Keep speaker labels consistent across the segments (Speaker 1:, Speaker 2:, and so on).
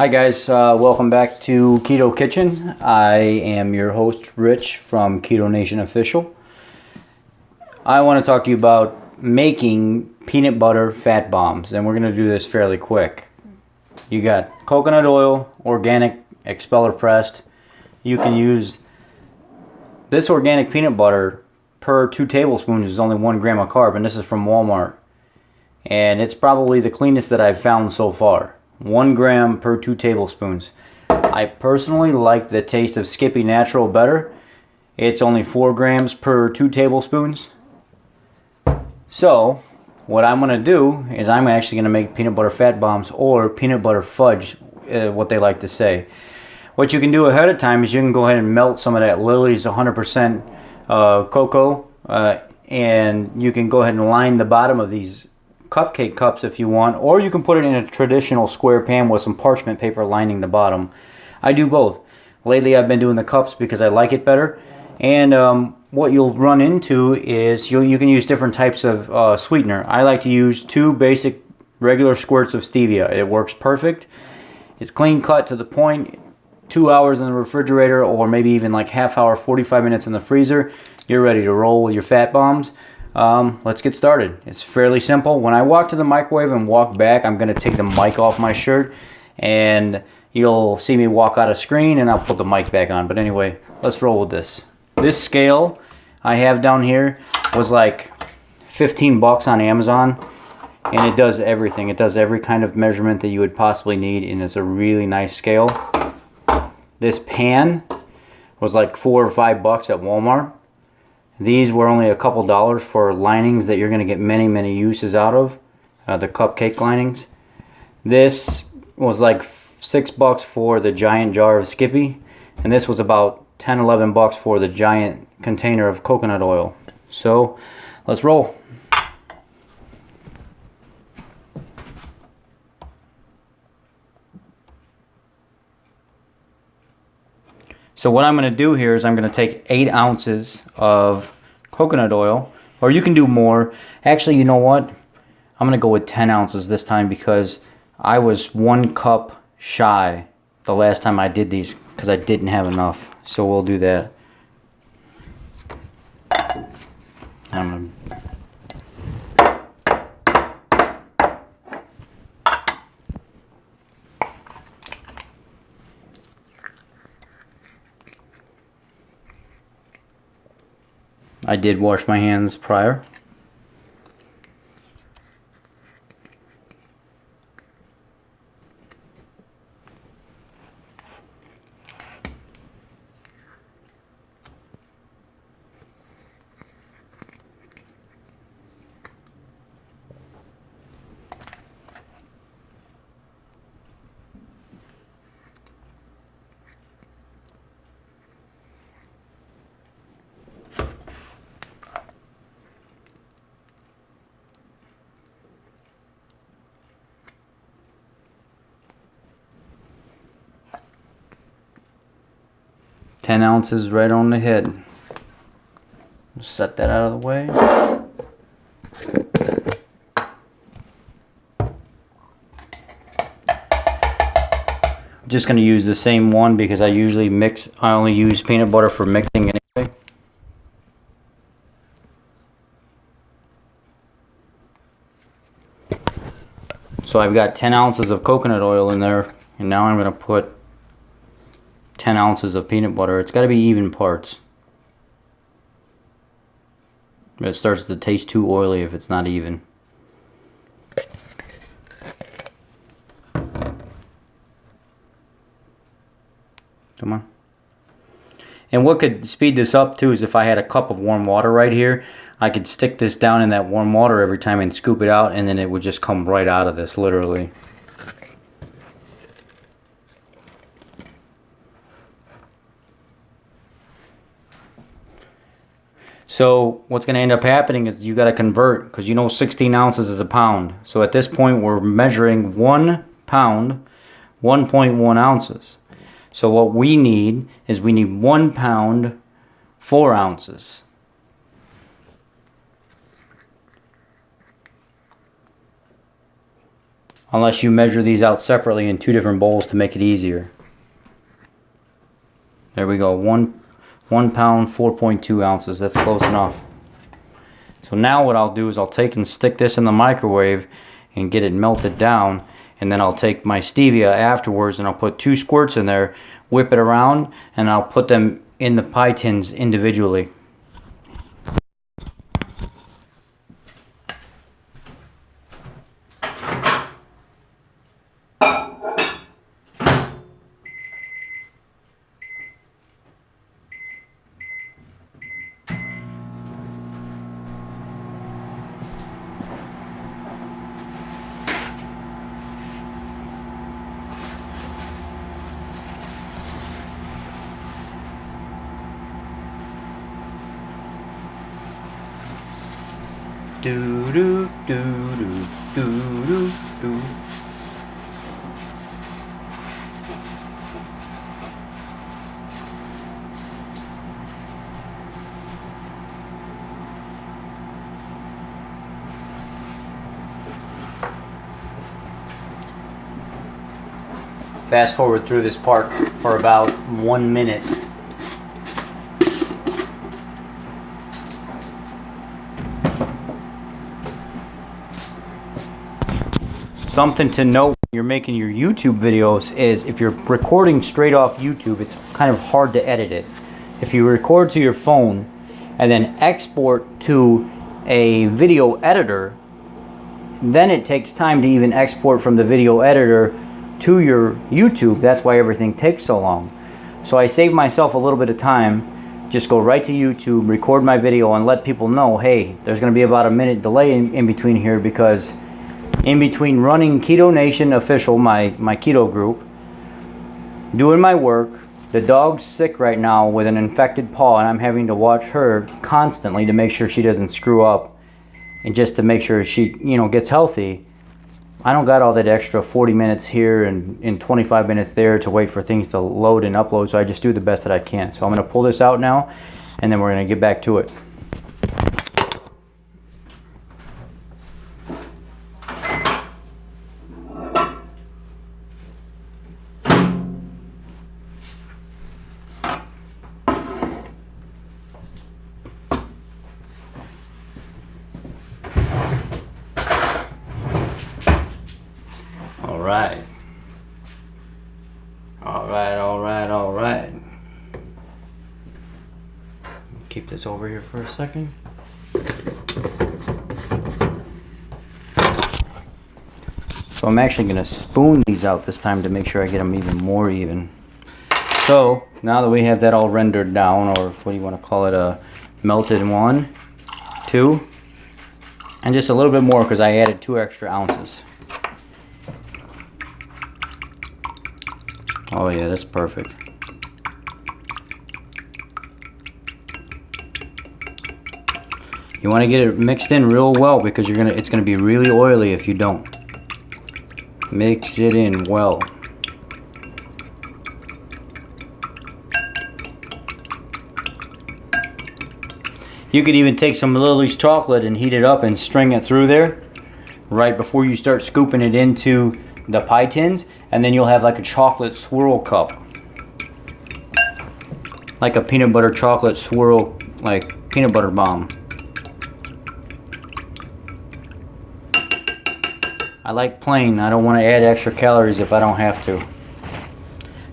Speaker 1: Hi guys, welcome back to Keto Kitchen. I am your host Rich from Keto Nation Official. I want to talk to you about making peanut butter fat bombs, and we're going to do this fairly quick. You got coconut oil, organic, expeller pressed. You can use this organic peanut butter per 2 tablespoons is only 1 gram of carb, and this is from Walmart. And it's probably the cleanest that I've found so far. 1 gram per 2 tablespoons. I personally like the taste of Skippy Natural better. It's only 4 grams per 2 tablespoons. So, what I'm going to do is I'm actually going to make peanut butter fat bombs, or peanut butter fudge, what they like to say. What you can do ahead of time is you can go ahead and melt some of that Lily's 100% cocoa, and you can go ahead and line the bottom of these cupcake cups if you want, or you can put it in a traditional square pan with some parchment paper lining the bottom. I do both. Lately I've been doing the cups because I like it better. And what you'll run into is you can use different types of sweetener. I like to use 2 basic regular squirts of stevia. It works perfect. It's clean cut to the point. 2 hours in the refrigerator, or maybe even like half hour, 45 minutes in the freezer. You're ready to roll with your fat bombs. Let's get started. It's fairly simple. When I walk to the microwave and walk back, I'm going to take the mic off my shirt, and you'll see me walk out of screen, and I'll put the mic back on. But anyway, let's roll with this. This scale I have down here was like 15 bucks on Amazon, and it does everything. It does every kind of measurement that you would possibly need, and it's a really nice scale. This pan was like 4 or 5 bucks at Walmart. These were only a couple dollars for linings that you're going to get many uses out of, the cupcake linings. This was like 6 bucks for the giant jar of Skippy, and this was about 10-11 bucks for the giant container of coconut oil. So let's roll. So what I'm going to do here is I'm going to take 8 ounces of coconut oil, or you can do more. Actually, you know what? I'm going to go with 10 ounces this time because I was 1 cup shy the last time I did these because I didn't have enough. So we'll do that. I did wash my hands prior. Ten ounces right on the head. Set that out of the way. I'm just going to use the same one because I usually mix. I only use peanut butter for mixing anyway. So I've got 10 ounces of coconut oil in there, and now I'm going to put 10 ounces of peanut butter. It's got to be even parts. It starts to taste too oily if it's not even. Come on. And what could speed this up too is if I had a cup of warm water right here, I could stick this down in that warm water every time and scoop it out, and then it would just come right out of this, literally. So what's going to end up happening is you got to convert, because you know 16 ounces is a pound. So at this point we're measuring 1 pound, 1.1 ounces. So what we need is we need 1 pound, 4 ounces. unless you measure these out separately in 2 different bowls to make it easier. There we go, 1 pound, 4.2 ounces. That's close enough. So now what I'll do is I'll take and stick this in the microwave and get it melted down, and then I'll take my stevia afterwards and I'll put 2 squirts in there, whip it around, and I'll put them in the pie tins individually. Do do do do do do do. Fast forward through this part for about 1 minute. Something to note when you're making your YouTube videos is if you're recording straight off YouTube, it's kind of hard to edit it. If you record to your phone and then export to a video editor, then it takes time to even export from the video editor to your YouTube. That's why everything takes so long. So I save myself a little bit of time, just go right to YouTube, record my video, and let people know, hey, there's going to be about a minute delay in between here, because in between running Keto Nation Official, my keto group, doing my work, the dog's sick right now with an infected paw, and I'm having to watch her constantly to make sure she doesn't screw up, and just to make sure she, gets healthy. I don't got all that extra 40 minutes here and 25 minutes there to wait for things to load and upload, so I just do the best that I can. So I'm going to pull this out now, and then we're going to get back to it. All right. Keep this over here for a second. So I'm actually going to spoon these out this time to make sure I get them even more even. So now that we have that all rendered down, or what do you want to call it, melted 1, 2, and just a little bit more because I added 2 extra ounces. Oh yeah, that's perfect. You want to get it mixed in real well, because it's gonna be really oily if you don't. Mix it in well. You could even take some Lily's chocolate and heat it up and string it through there right before you start scooping it into the pie tins, and then you'll have like a chocolate swirl cup, like a peanut butter chocolate swirl, like peanut butter bomb. I like plain. I don't want to add extra calories if I don't have to.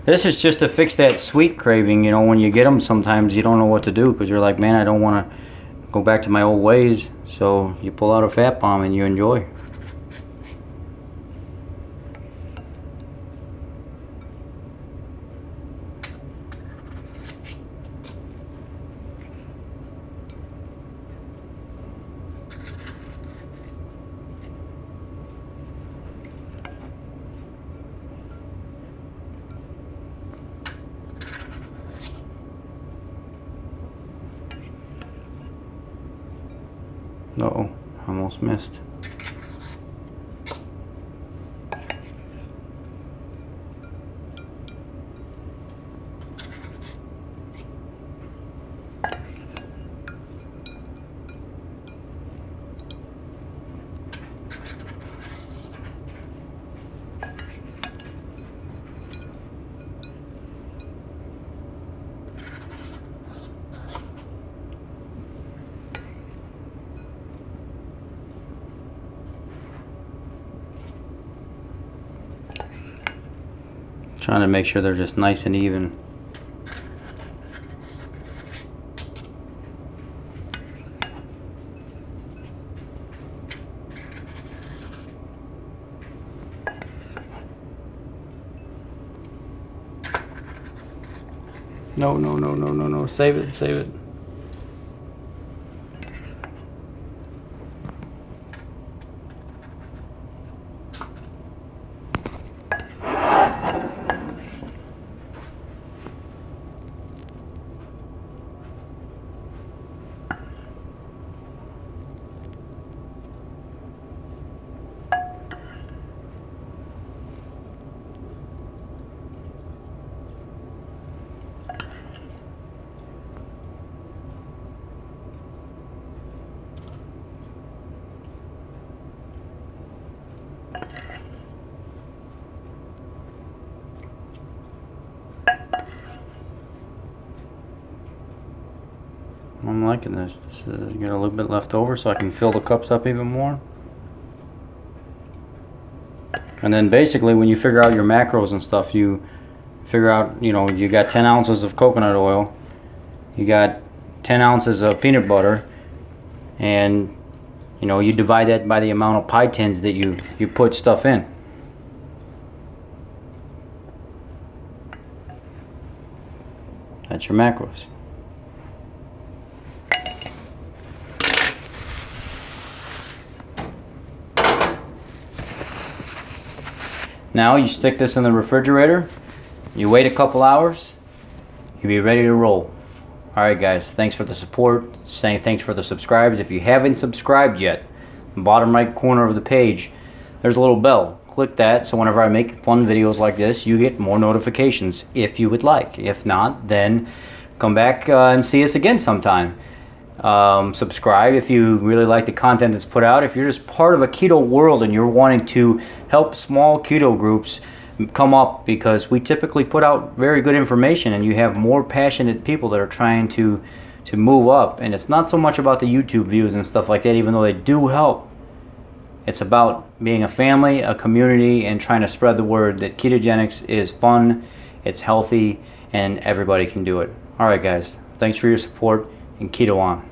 Speaker 1: This is just to fix that sweet craving. When you get them, sometimes you don't know what to do, because you're like, man, I don't want to go back to my old ways. So you pull out a fat bomb and you enjoy. Uh-oh, almost missed. Trying to make sure they're just nice and even. No, no, no, no, no, no. Save it, save it. I'm liking this. This is got a little bit left over, so I can fill the cups up even more. And then basically, when you figure out your macros and stuff, you figure out, you know, you got 10 ounces of coconut oil, you got 10 ounces of peanut butter, and you know, you divide that by the amount of pie tins that you put stuff in. That's your macros. Now you stick this in the refrigerator, you wait a couple hours, you'll be ready to roll. Alright guys, thanks for the support, saying thanks for the subscribes. If you haven't subscribed yet, bottom right corner of the page, there's a little bell. Click that so whenever I make fun videos like this, you get more notifications if you would like. If not, then come back and see us again sometime. Subscribe if you really like the content that's put out. If you're just part of a keto world and you're wanting to help small keto groups come up, because we typically put out very good information and you have more passionate people that are trying to move up, and it's not so much about the YouTube views and stuff like that, even though they do help. It's about being a family, a community, and trying to spread the word that ketogenics is fun, it's healthy, and everybody can do it. Alright guys, thanks for your support, and keto on.